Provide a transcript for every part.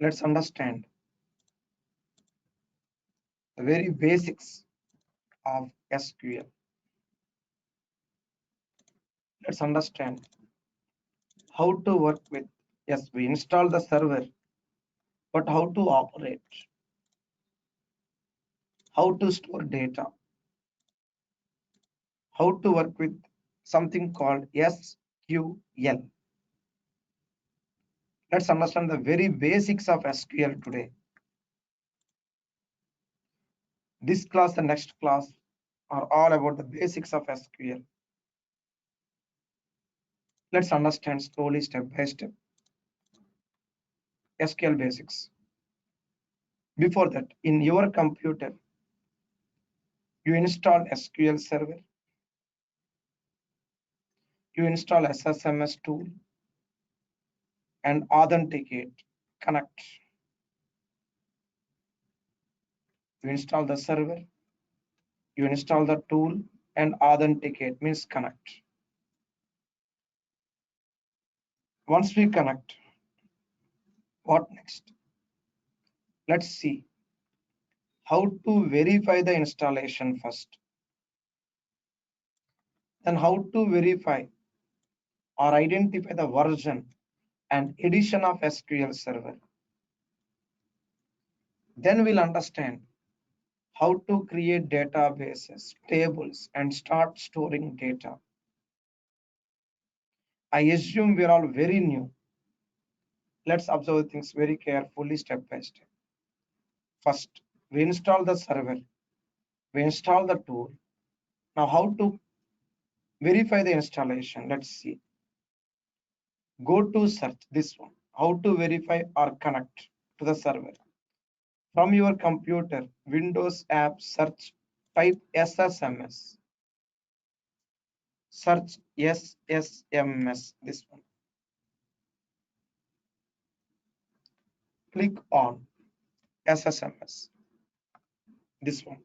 Let's understand the very basics of SQL. Let's understand how to work with. Yes, we install the server, but how to operate, how to store data, how to work with something called SQL. Let's understand the very basics of SQL today. This class and next class are all about the basics of SQL. Let's understand slowly, step by step, SQL basics. Before that, in your computer, you install SQL Server, you install SSMS tool, and authenticate, connect. You install the server, you install the tool, and authenticate means connect. Once we connect, what next? Let's see how to verify the installation first. Then how to verify or identify the version and edition of SQL Server. Then we'll understand how to create databases, tables, and start storing data. I assume we're all very new. Let's observe things very carefully, step by step. First, we install the server, we install the tool. Now, how to verify the installation? Let's see. Go to search, this one, how to verify or connect to the server. From your computer, Windows app search, type SSMS. Search SSMS, this one. Click on SSMS, this one.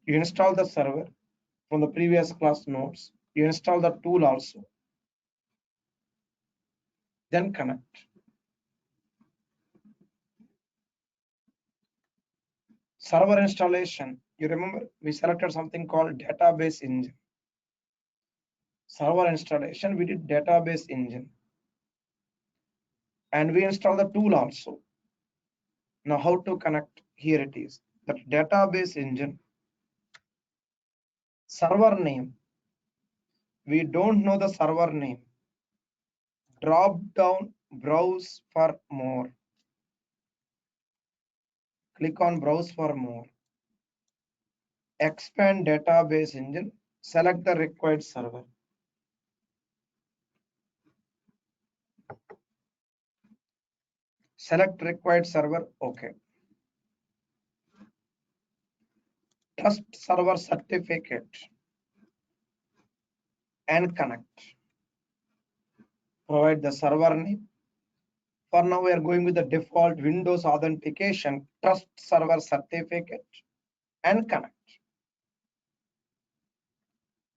You install the server from the previous class notes. You install the tool also. Then connect. Server installation, you remember we selected something called database engine. Server installation, we did database engine. And we install the tool also. Now how to connect? Here it is. The database engine. Server name. We don't know the server name. Drop down, browse for more. Click on browse for more. Expand database engine. Select the required server. Select required server. Okay. Trust server certificate and connect. Provide the server name. For now, we are going with the default Windows authentication, trust server certificate and connect.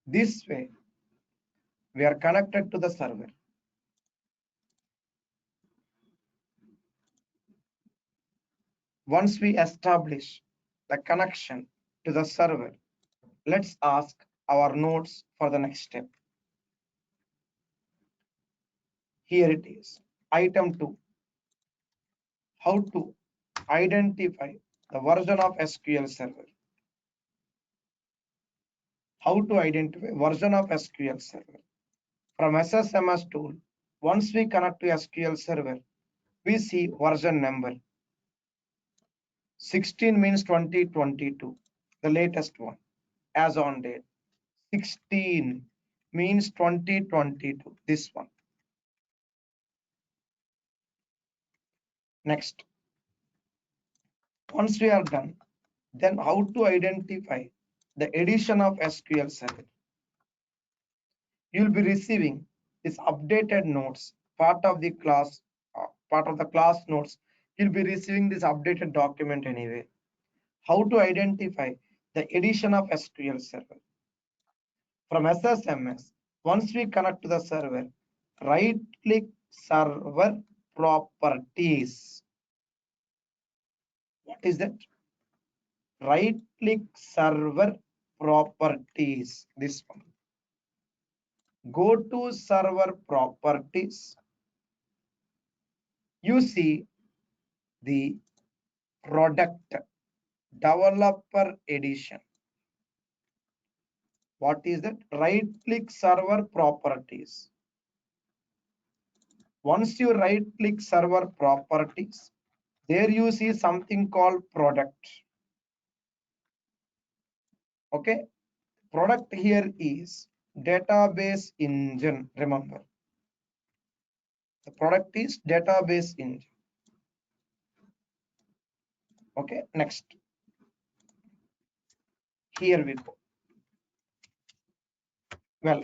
This way, we are connected to the server. Once we establish the connection to the server, let's ask our nodes for the next step. Here it is, item 2. How to identify the version of SQL Server. How to identify version of SQL Server. From SSMS tool, once we connect to SQL Server, we see version number. 16 means 2022, the latest one, as on date. 16 means 2022, this one. Next, once we are done, then how to identify the edition of SQL Server. You'll be receiving this updated notes, part of the class notes. You'll be receiving this updated document anyway. How to identify the edition of SQL Server. From SSMS, once we connect to the server, right click, server properties. What is that? Right click server properties. This one. Go to server properties. You see the product developer edition. What is that? Right click server properties. Once you right click server properties, there you see something called product. Okay, product here is database engine. Remember, the product is database engine. Okay, next. Here we go. Well,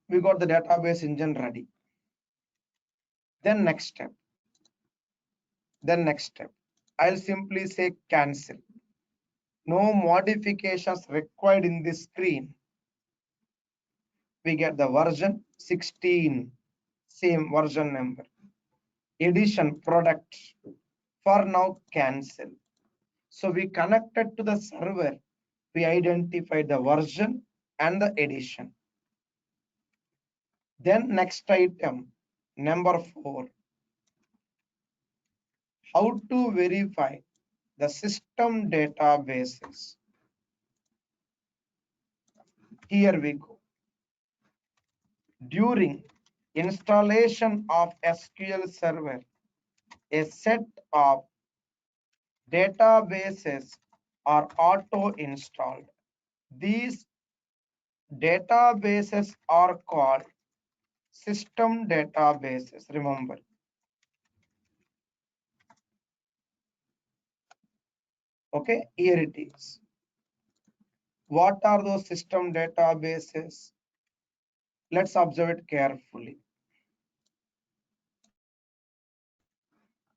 we got the database engine ready. Then next step. I'll simply say cancel. No modifications required in this screen. We get the version 16, same version number. Edition product. For now, cancel. So we connected to the server. We identified the version and the edition. Then next item, number 4. How to verify the system databases. Here we go. During installation of SQL Server, a set of databases are auto-installed. These databases are called system databases. Remember. Okay, here it is. What are those system databases? Let's observe it carefully.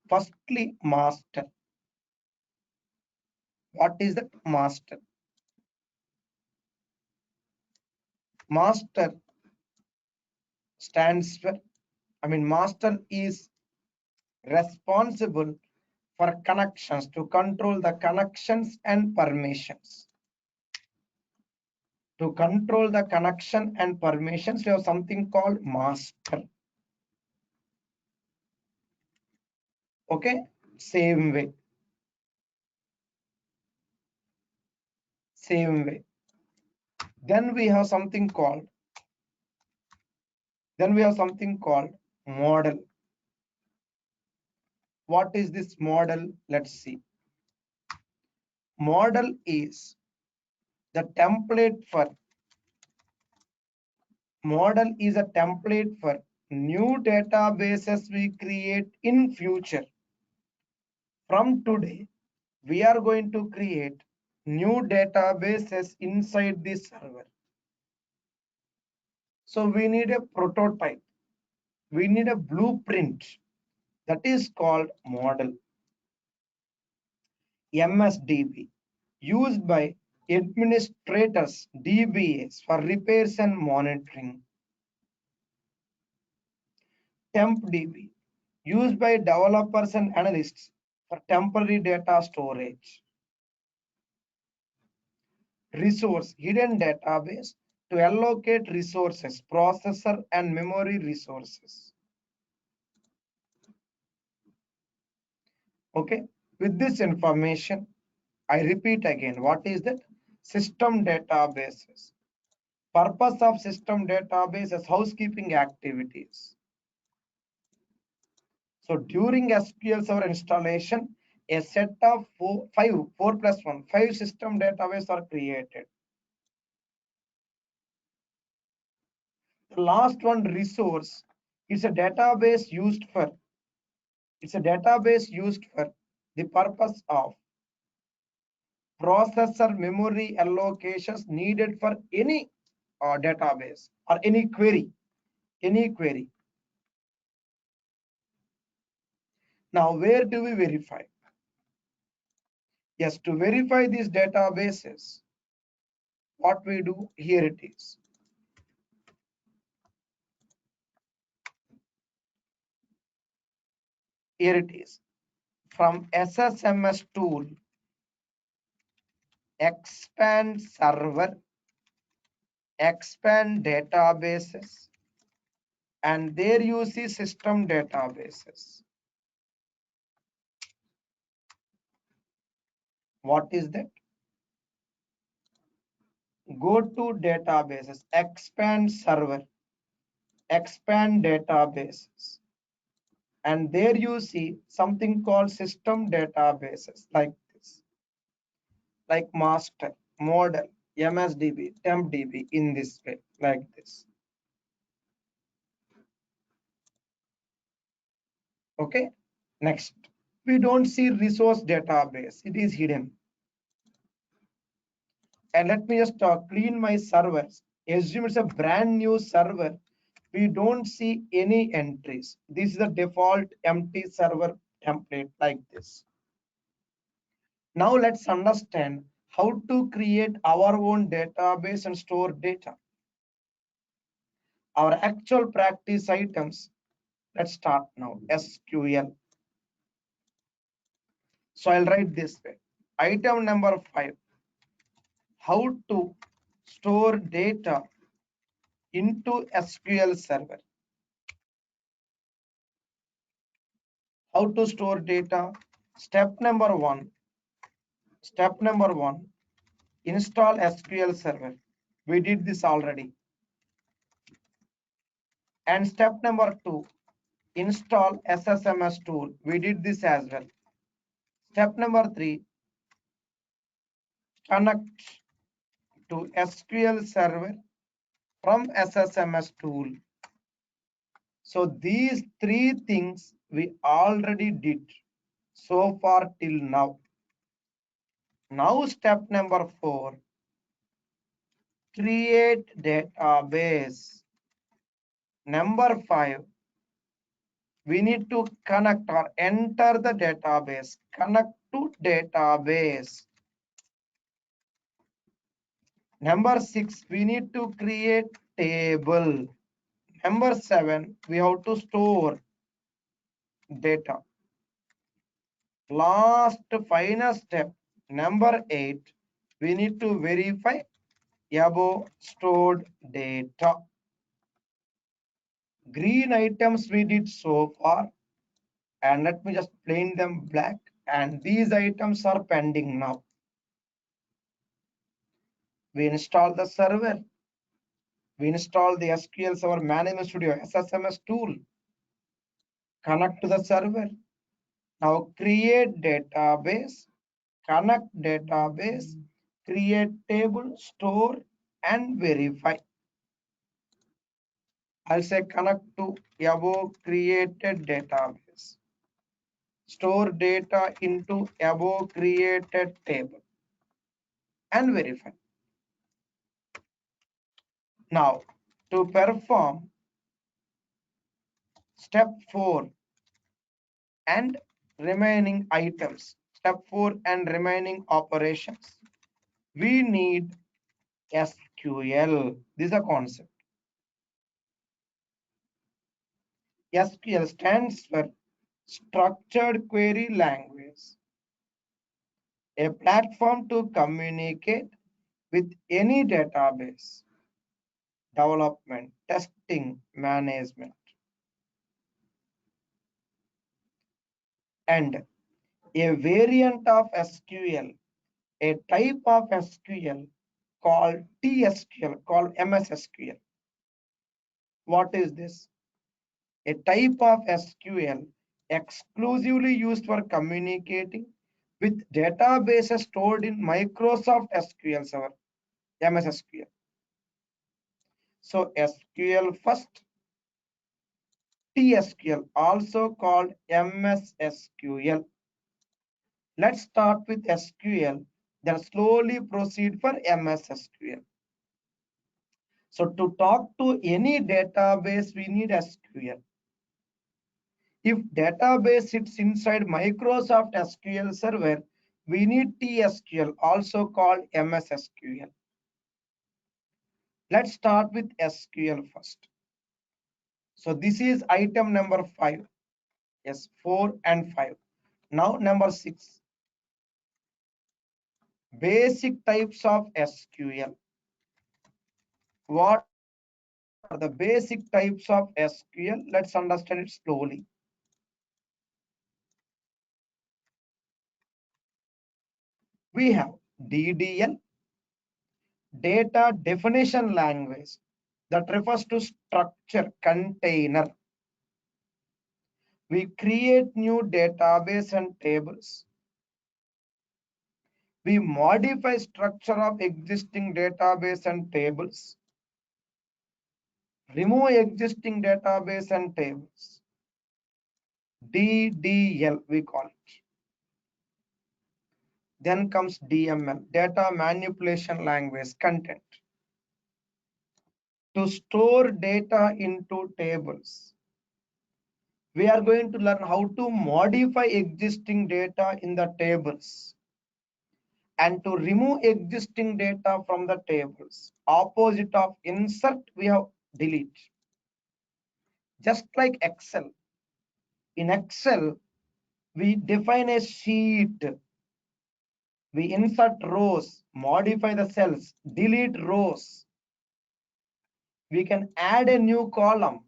Firstly, master. What is that master? Master stands for, master is responsible for connections, to control the connections and permissions. To control the connection and permissions, we have something called master. Okay, same way. Then we have something called model. What is this model? Let's see. Model is the template for new databases we create in future. From today, we are going to create new databases inside this server. So we need a prototype. We need a blueprint. That is called model. MSDB, used by administrators, DBAs for repairs and monitoring. TempDB, used by developers and analysts for temporary data storage. Resource, hidden database to allocate resources, processor and memory resources. Okay, with this information, I repeat again, what is that? System databases. Purpose of system database is housekeeping activities. So during SQL Server installation, a set of 5 system databases are created. The last one, resource, is a database used for the purpose of processor memory allocations needed for any database or any query. Now, where do we verify? Yes, to verify these databases, what we do, here it is. Here it is. From SSMS tool, expand server, expand databases, and there you see system databases. What is that? Go to databases, expand server, expand databases, and there you see something called system databases like this, like master, model, MSDB, tempdb, in this way, like this. Okay, next, we don't see resource database, it is hidden. And let me just clean my servers. Assume it's a brand new server. We don't see any entries. This is the default empty server template like this. Now let's understand how to create our own database and store data. Our actual practice items. Let's start now. SQL. So I'll write this way. Item number 5. How to store data into SQL Server. How to store data? Step number one, install SQL Server. We did this already. And step number 2, install SSMS tool. We did this as well. Step number 3, connect to SQL Server from SSMS tool. So these 3 things we already did so far till now. Now step number 4, create database. Number 5, we need to connect or enter the database. Connect to database. Number 6, we need to create table. Number 7, we have to store data. Last final step, number 8, we need to verify above stored data. Green items we did so far, and let me just plain them black, and these items are pending now. We install the server, we install the SQL Server Management Studio SSMS tool, connect to the server. Now create database, connect database, create table, store, and verify. I'll say connect to above created database, store data into above created table, and verify. Now to perform step 4 and remaining items, step 4 and remaining operations, we need SQL. This is a concept. SQL stands for Structured Query Language, a platform to communicate with any database, development, testing, management, and a variant of SQL, a type of SQL called TSQL, called MSSQL. What is this? A type of SQL exclusively used for communicating with databases stored in Microsoft SQL Server, MSSQL. So SQL first, TSQL, also called MSSQL. Let's start with SQL, then slowly proceed for MSSQL. So to talk to any database, we need SQL. If database sits inside Microsoft SQL Server, we need TSQL, also called MSSQL. Let's start with SQL first. So this is item number 5. Yes, 4 and 5. Now number 6, basic types of SQL. What are the basic types of SQL? Let's understand it slowly. We have DDL, data definition language, that refers to structure container. We create new database and tables. We modify structure of existing database and tables. Remove existing database and tables. DDL we call it. Then comes DML, data manipulation language content. To store data into tables. We are going to learn how to modify existing data in the tables and to remove existing data from the tables. Opposite of insert, we have delete. Just like Excel. In Excel, we define a sheet. We insert rows, modify the cells, delete rows. We can add a new column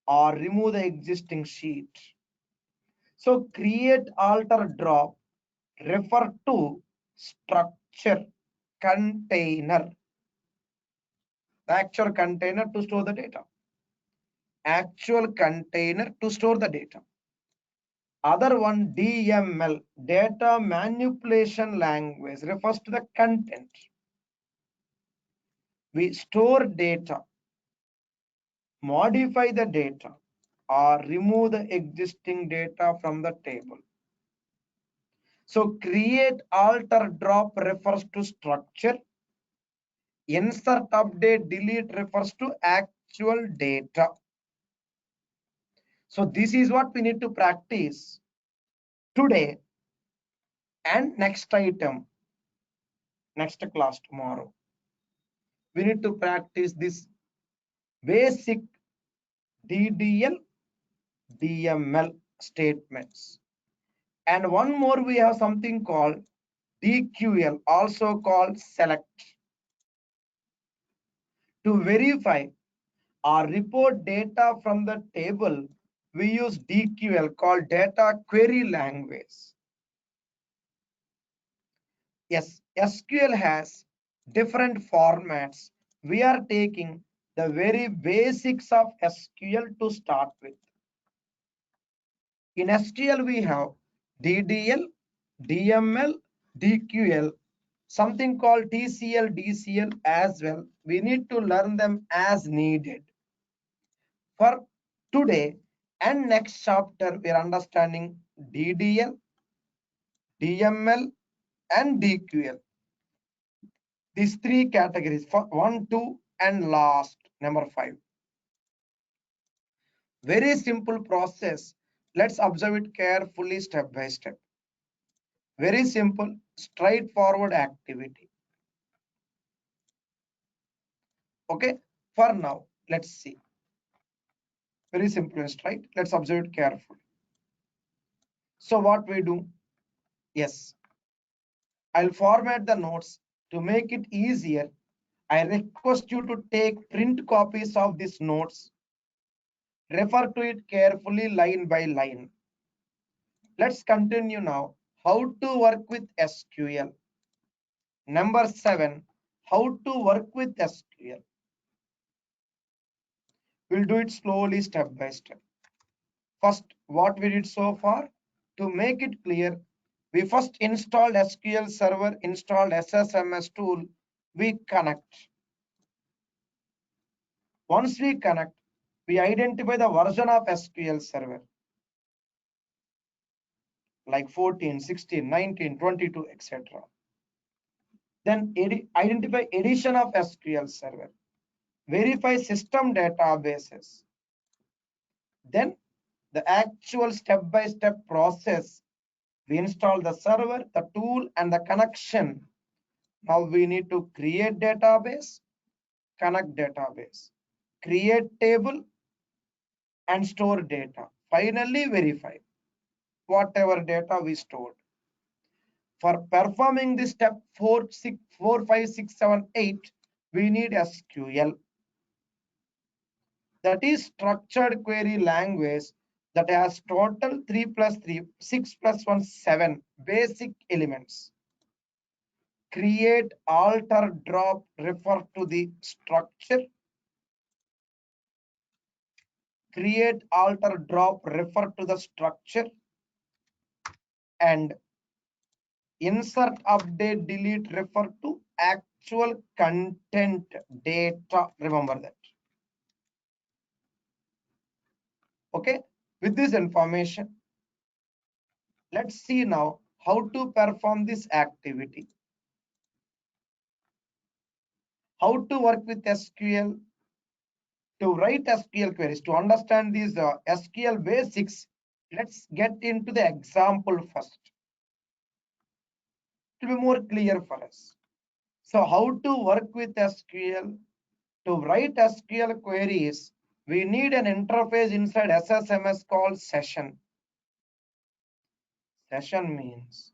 or remove the existing sheet. So create, alter, drop refer to structure container, the actual container to store the data. Actual container to store the data. Other one, DML, data manipulation language, refers to the content. We store data, modify the data, or remove the existing data from the table. So create, alter, drop refers to structure. Insert, update, delete refers to actual data. So this is what we need to practice today and next item, next class tomorrow. We need to practice this basic DDL, DML statements. And one more, we have something called DQL, also called select. To verify or report data from the table, we use DQL, called data query language. Yes, SQL has different formats. We are taking the very basics of SQL to start with. In SQL, we have DDL, DML, DQL, something called TCL, DCL as well. We need to learn them as needed. For today and next chapter, we are understanding DDL, DML, and DQL. These three categories for 1, 2, and last, number 5. Very simple process. Let's observe it carefully step by step. Very simple, straightforward activity. Okay, for now, let's see. Very simple and straight. Let's observe it carefully. So what we do? Yes, I'll format the notes to make it easier. I request you to take print copies of these notes. Refer to it carefully line by line. Let's continue now. How to work with SQL. Number 7, how to work with SQL. We'll do it slowly step by step. First, what we did so far, to make it clear, we first installed SQL Server, installed SSMS tool, we connect. Once we connect, we identify the version of SQL Server, like 14, 16, 19, 22, etc. Then identify edition of SQL Server. Verify system databases. Then the actual step-by-step process. We install the server, the tool, and the connection. Now we need to create database, connect database, create table, and store data. Finally, verify. whatever data we stored. For performing this step 4, 6, 4, 5, 6, 7, 8, we need SQL. That is structured query language that has total 3 plus 3, 6 plus 1, 7 basic elements. Create, alter, drop, refer to the structure. Create, alter, drop, refer to the structure. And insert, update, delete, refer to actual content data. Remember that. Okay, with this information, let's see now how to perform this activity. How to work with SQL, to write SQL queries, to understand these SQL basics. Let's get into the example first. It will be more clear for us. So how to work with SQL? To write SQL queries, we need an interface inside SSMS called session. Session means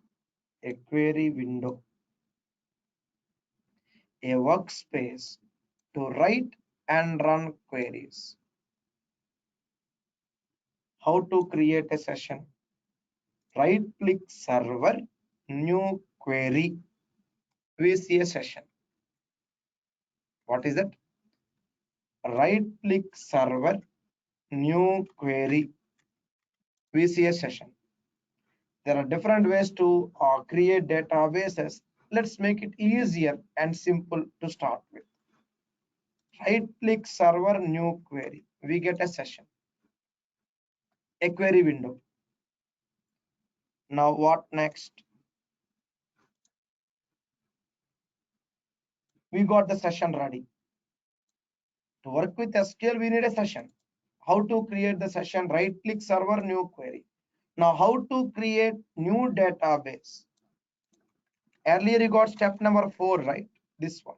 a query window, a workspace to write and run queries. How to create a session? Right click server, new query. We see a session. What is that? Right click server, new query. We see a session. There are different ways to create databases. Let's make it easier and simple to start with. Right click server, new query. We get a session, a query window. Now what next? We got the session ready. To work with SQL, we need a session. How to create the session? Right click server, new query. Now how to create new database? Earlier you got step number 4, right? This one.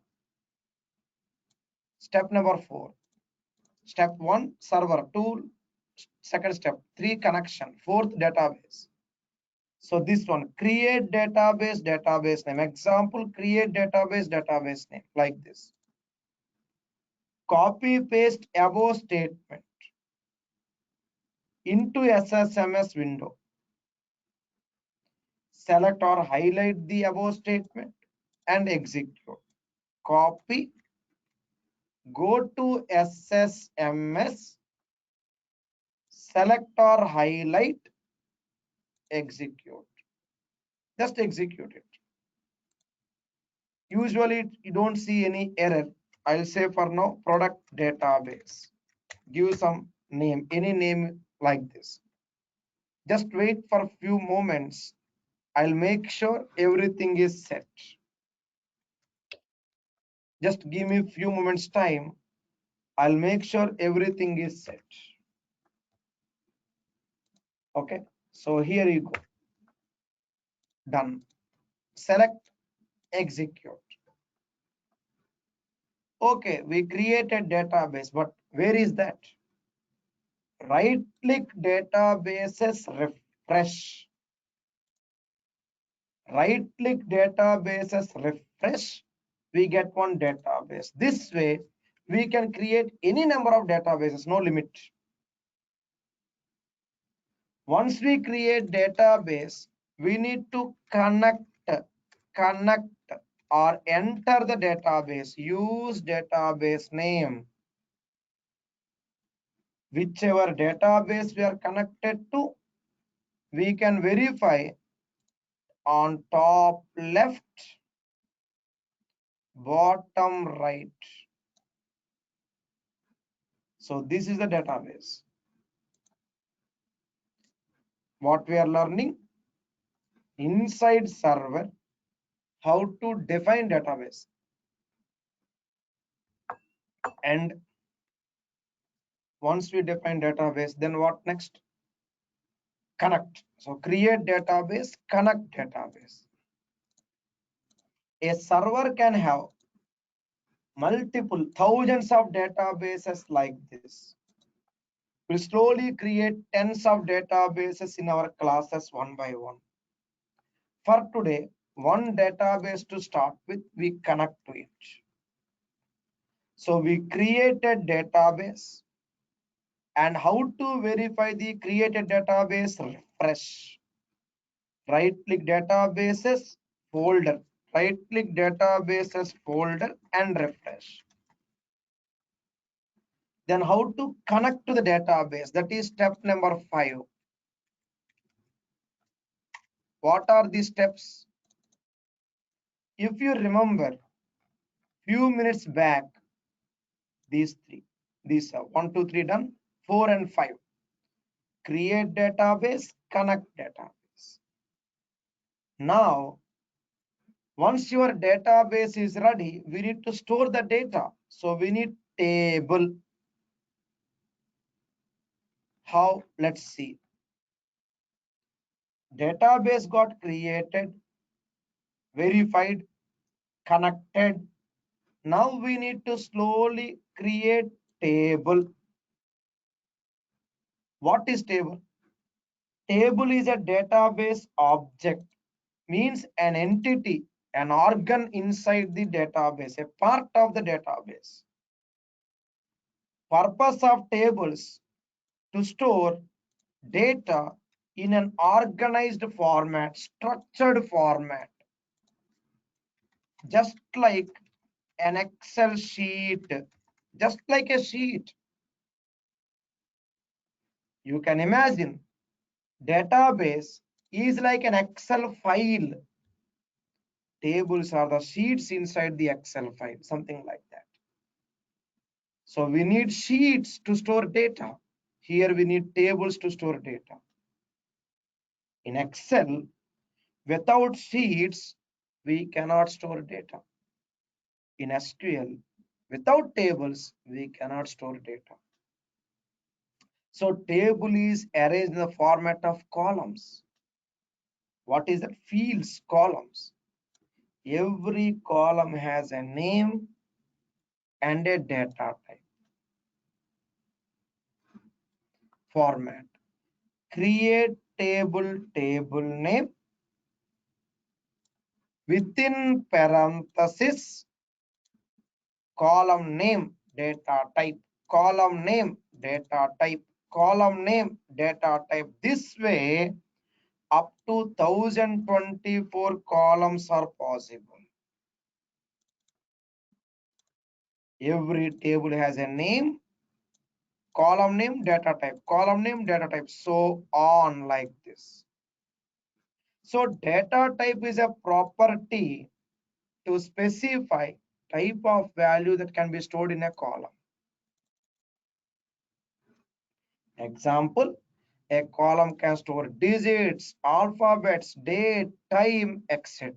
Step number 4. Step 1, server. 2, second step. 3, connection. 4th, database. So this one, create database, database name. Example, create database, database name, like this. Copy paste above statement into SSMS window. Select or highlight the above statement and execute. Copy, go to SSMS, select or highlight, execute. Just execute it. Usually you don't see any error. I'll say for now product database. Give some name, any name like this. Just wait for a few moments. I'll make sure everything is set. Just give me a few moments time. I'll make sure everything is set. Okay, so here you go. Done. Select, execute. Okay, we created database, but where is that? Right click databases, refresh. Right click databases, refresh. We get one database. This way we can create any number of databases, no limit. Once we create database, we need to connect or enter the database. Use database name. Whichever database we are connected to, we can verify on top left, bottom right. So this is the database. What we are learning inside server, how to define database. And once we define database, then what next? Connect. So create database, connect database. A server can have multiple thousands of databases like this. We'll slowly create tens of databases in our classes one by one. For today, one database to start with, we connect to it. So we create a database, and how to verify the created database? Refresh. Right click databases folder, right click databases folder and refresh. Then how to connect to the database? That is step number 5. What are the steps? If you remember, few minutes back, these are 1 2 3 done. 4 and 5, create database, connect database. Now once your database is ready, we need to store the data, so we need table. How? Let's see. Database got created, verified, connected. Now we need to slowly create table. What is table? Table is a database object, means an entity, an organ inside the database, a part of the database. Purpose of tables to store data in an organized format, structured format, just like an Excel sheet, just like a sheet. You can imagine database is like an Excel file. Tables are the sheets inside the Excel file, something like that. So we need sheets to store data. Here we need tables to store data. In Excel, without sheets, we cannot store data. In SQL, without tables, we cannot store data. So table is arranged in the format of columns. What is that? Fields, columns. Every column has a name and a data type. Format. Create table, table name. Within parenthesis, column name, data type. Column name, data type. Column name, data type. This way, up to 1024 columns are possible. Every table has a name, column name, data type, column name, data type, so on, like this. So data type is a property to specify type of value that can be stored in a column. Example, a column can store digits, alphabets, date, time, etc.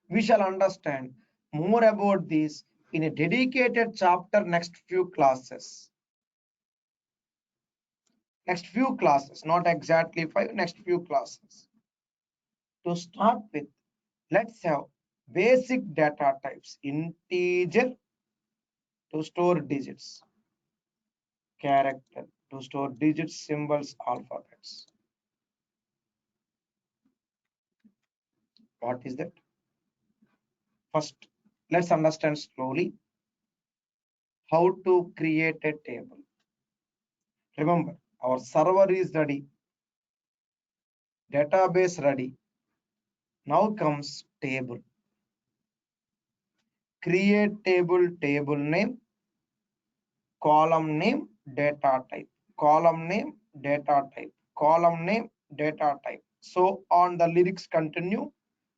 We shall understand more about this in a dedicated chapter next few classes. Next few classes, not exactly 5, next few classes. To start with, let's have basic data types. Integer to store digits, character to store digits, symbols, alphabets. What is that? First, let's understand slowly how to create a table. Remember, our server is ready, database ready. Now comes table. Create table, table name, column name, data type, column name, data type, column name, data type. So on, the lyrics continue.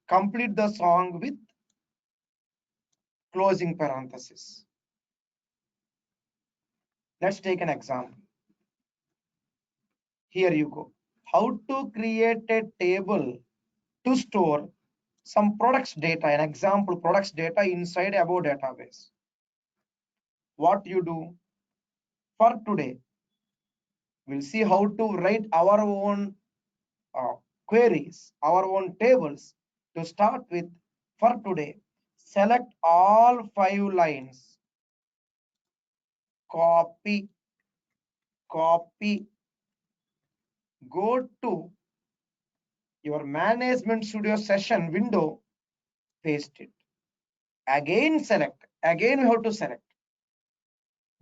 Complete the song with closing parenthesis. Let's take an example. Here you go. How to create a table to store some products data, an example products data inside above database. What you do? For today, we'll see how to write our own queries, our own tables. To start with, for today, select all 5 lines. copy, copy, go to your management studio session window, paste it. Again select, again we have to select.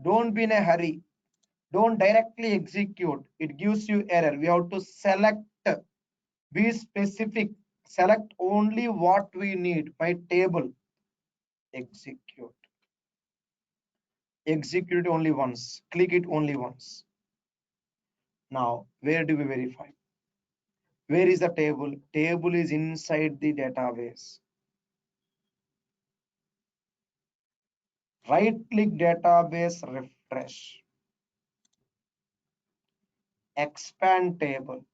Don't be in a hurry. Don't directly execute. It gives you error. We have to select, be specific, select only what we need. My table, execute. Execute it only once. Click it only once. Now, where do we verify? Where is the table? Table is inside the database. Right click database, refresh. Expand table.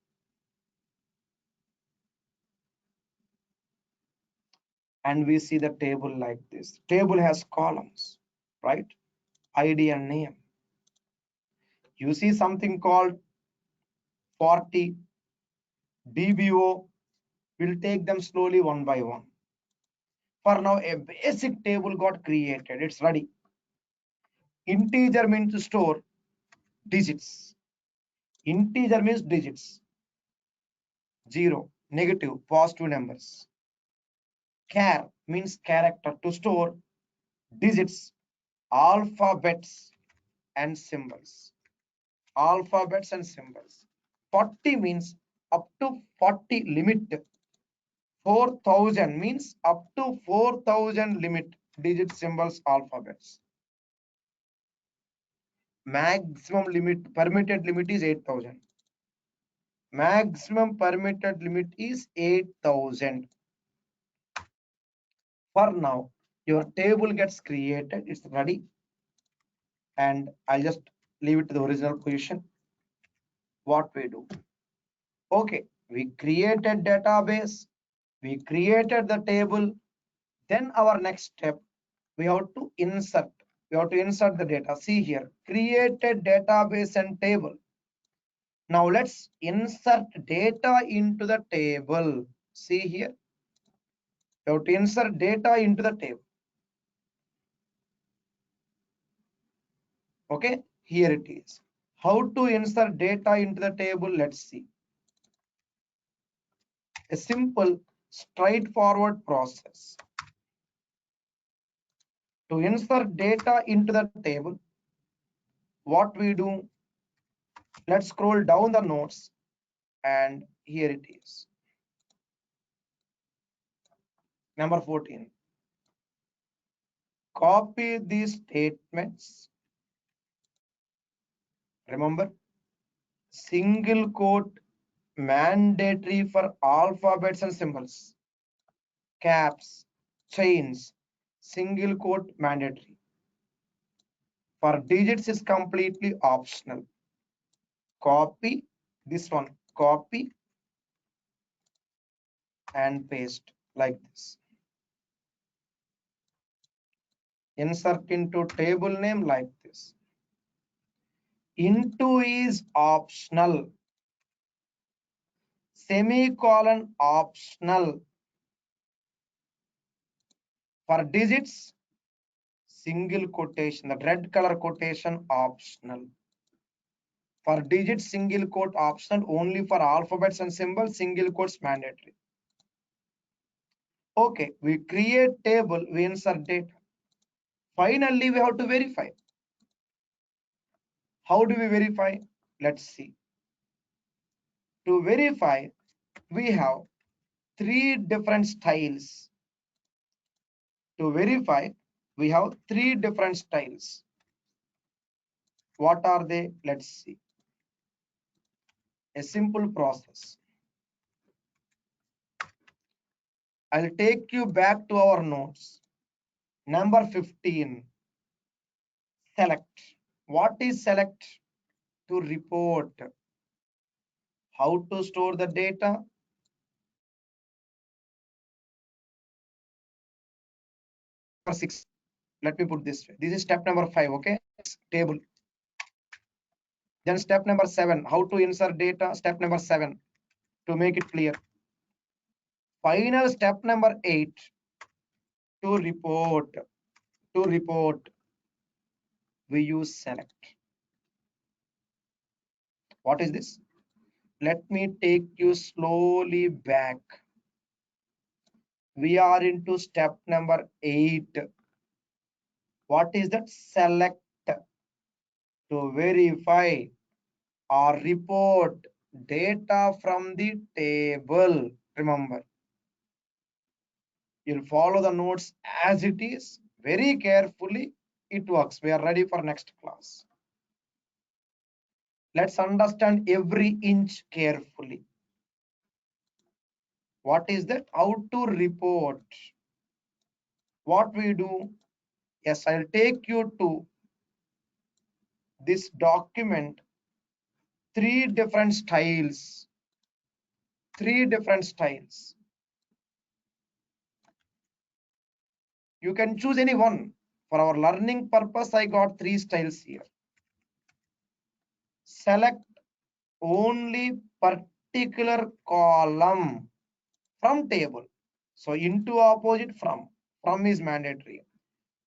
And we see the table like this. Table has columns, right? ID and name. You see something called 40 DBO. We'll take them slowly one by one. For now, a basic table got created. It's ready. Integer means to store digits. Integer means digits. 0, negative, positive numbers. Char means character, to store digits, alphabets and symbols. Alphabets and symbols. 40 means up to 40 limit. 4000 means up to 4000 limit, digit, symbols, alphabets. Maximum limit, permitted limit is 8000. Maximum permitted limit is 8000. For now, your table gets created, it's ready, and I'll just leave it to the original position. What we do? Okay, we created database, we created the table. Then our next step, we have to insert. We have to insert the data. See here, created database and table. Now let's insert data into the table. See here, we have to insert data into the table. Okay, here it is. How to insert data into the table? Let's see. A simple, straightforward process. To insert data into the table, what we do? Let's scroll down the notes, and here it is. Number 14. Copy these statements. Remember, single quote mandatory for alphabets and symbols. Caps, chains, single quote mandatory. For digits is completely optional. Copy this one, copy and paste like this. Insert into table name like this. Into is optional. Semicolon optional. For digits, single quotation, the red color quotation optional. For digits, single quote optional. Only for alphabets and symbols, single quotes mandatory. Okay, we create table, we insert data. Finally, we have to verify. How do we verify? Let's see. To verify, we have 3 different styles. To verify, we have 3 different styles. What are they? Let's see. A simple process. I'll take you back to our notes. Number 15. Select. What is select? To report. How to store the data? Number 6. Let me put this way. This is step number 5. Okay. Table. Then step number 7. How to insert data? Step number 7. To make it clear. Final step number 8. To report. To report. we use select. What is this? Let me take you slowly back. We are into step number 8. What is that? Select, to verify or report data from the table. Remember, you'll follow the notes as it is very carefully. It works. We are ready for next class. Let's understand every inch carefully. What is that? How to report. What we do? Yes, I'll take you to this document. Three different styles. You can choose any one. For our learning purpose, I got 3 styles here. Select only particular column from table. So into opposite from is mandatory.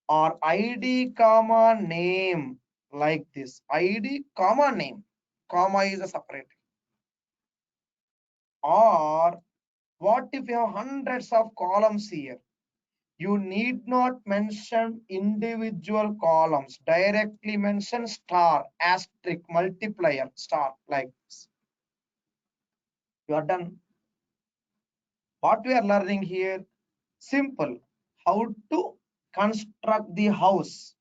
Or ID comma name, like this. ID comma name. Comma is a separate. Or what if you have hundreds of columns here? You need not mention individual columns. Directly mention star, asterisk, multiplier, star, like this. You are done. What we are learning here? Simple. How to construct the house.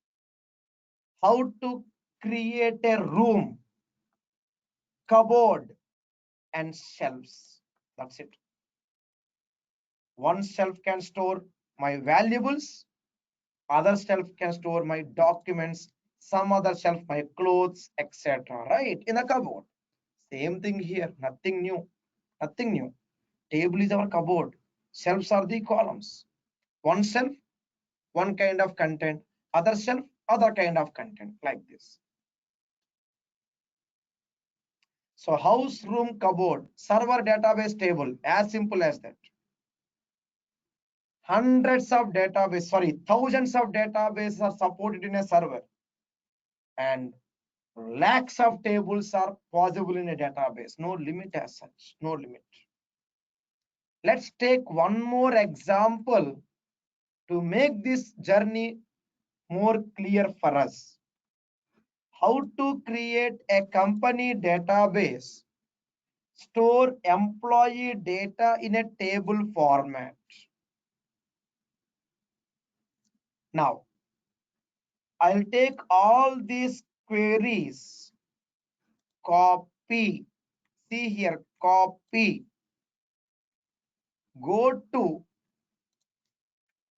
How to create a room, cupboard, and shelves. That's it. One shelf can store my valuables. Other shelf can store my documents, some other shelf my clothes, etc. Right? In a cupboard. Same thing here, nothing new. Table is our cupboard. Shelves are the columns. One shelf, one kind of content. Other shelf, other kind of content, like this. So house, room, cupboard, server, database, table, as simple as that. Thousands of databases are supported in a server, and lakhs of tables are possible in a database. No limit as such, no limit. Let's take one more example to make this journey more clear for us. How to create a company database, store employee data in a table format. Now, I'll take all these queries, copy, see here, copy, go to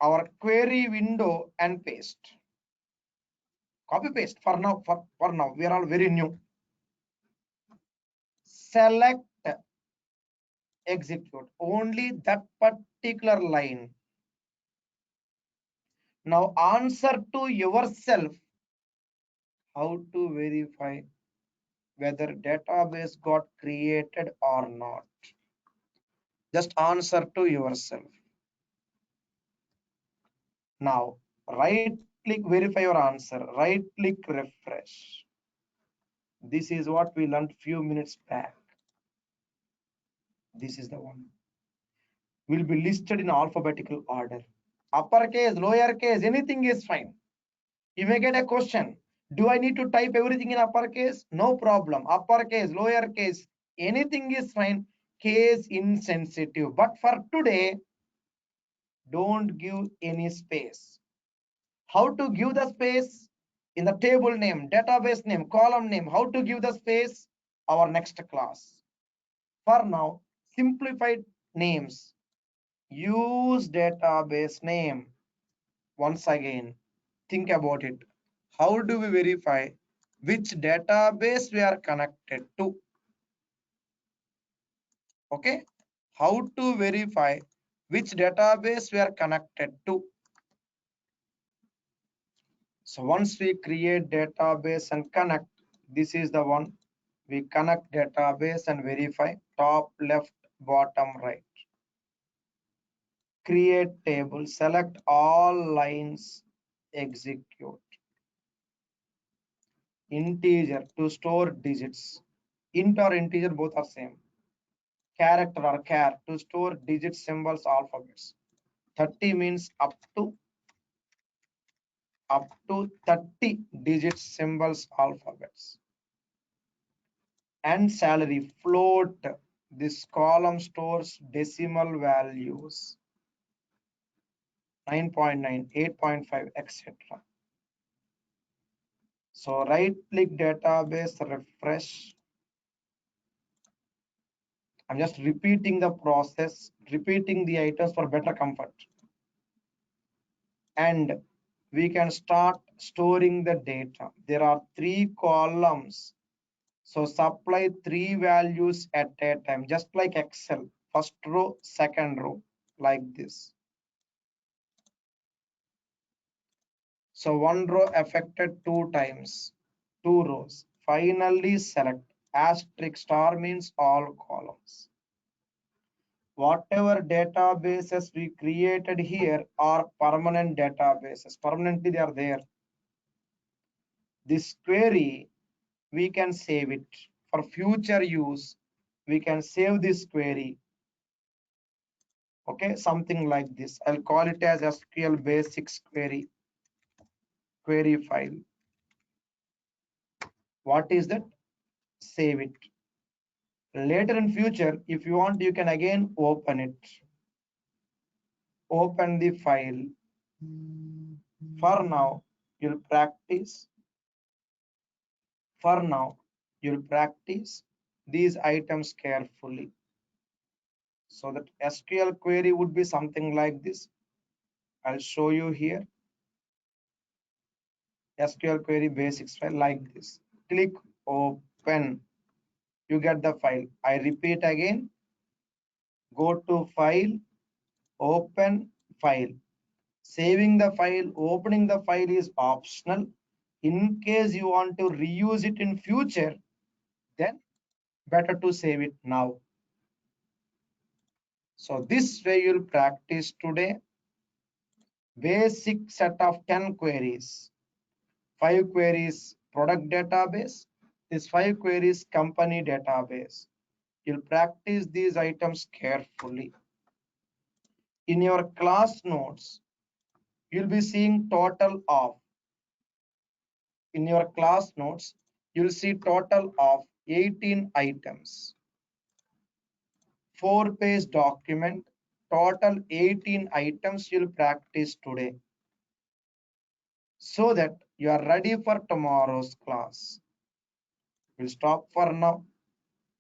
our query window and paste. Copy paste for now, for now, we are all very new. Select, execute, only that particular line. Now answer to yourself, how to verify whether database got created or not. Just answer to yourself. Now right click, verify your answer, right click, refresh. This is what we learned few minutes back. This is the one. Will be listed in alphabetical order. Uppercase, lowercase, anything is fine. You may get a question. Do I need to type everything in uppercase? No problem. Uppercase, lowercase, anything is fine. Case insensitive. But for today, don't give any space. How to give the space? In the table name, database name, column name, how to give the space? Our next class. For now, simplified names. Use database name. Once again, think about it. How do we verify which database we are connected to? Okay, how to verify which database we are connected to? So once we create database and connect, this is the one. We connect database and verify, top left, bottom right. Create table, select all lines, execute. integer to store digits. Int or integer both are same. Character or char to store digits, symbols, alphabets. 30 means up to 30 digits, symbols, alphabets. And salary float. This column stores decimal values 9.9, 8.5, etc. So right click database, refresh. I'm just repeating the process, repeating the items for better comfort. And we can start storing the data. There are 3 columns. So supply 3 values at a time, just like Excel. First row, second row, like this. So one row affected 2 times, 2 rows. Finally select asterisk star means all columns. Whatever databases we created here are permanent databases. Permanently they are there. This query, we can save it. For future use, we can save this query. Okay, something like this. I'll call it as SQL basics query file. What is that? Save it. Later in future, if you want, you can again open it. Open the file. For now, you'll practice. For now, you'll practice these items carefully. So that SQL query would be something like this. I'll show you here. SQL query basics file like this. Click open. You get the file. I repeat again. Go to file, open file. Saving the file, opening the file is optional. In case you want to reuse it in future, then better to save it now. So this way you'll practice today basic set of 10 queries. 5 queries product database, this 5 queries company database. You'll practice these items carefully. In your class notes, you'll be seeing total of, in your class notes, you'll see total of 18 items. 4-page document, total 18 items you'll practice today, so that you are ready for tomorrow's class. We'll stop for now.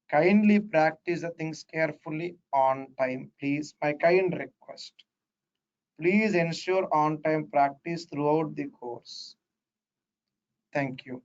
Kindly practice the things carefully on time, please. My kind request. Please ensure on time practice throughout the course. Thank you.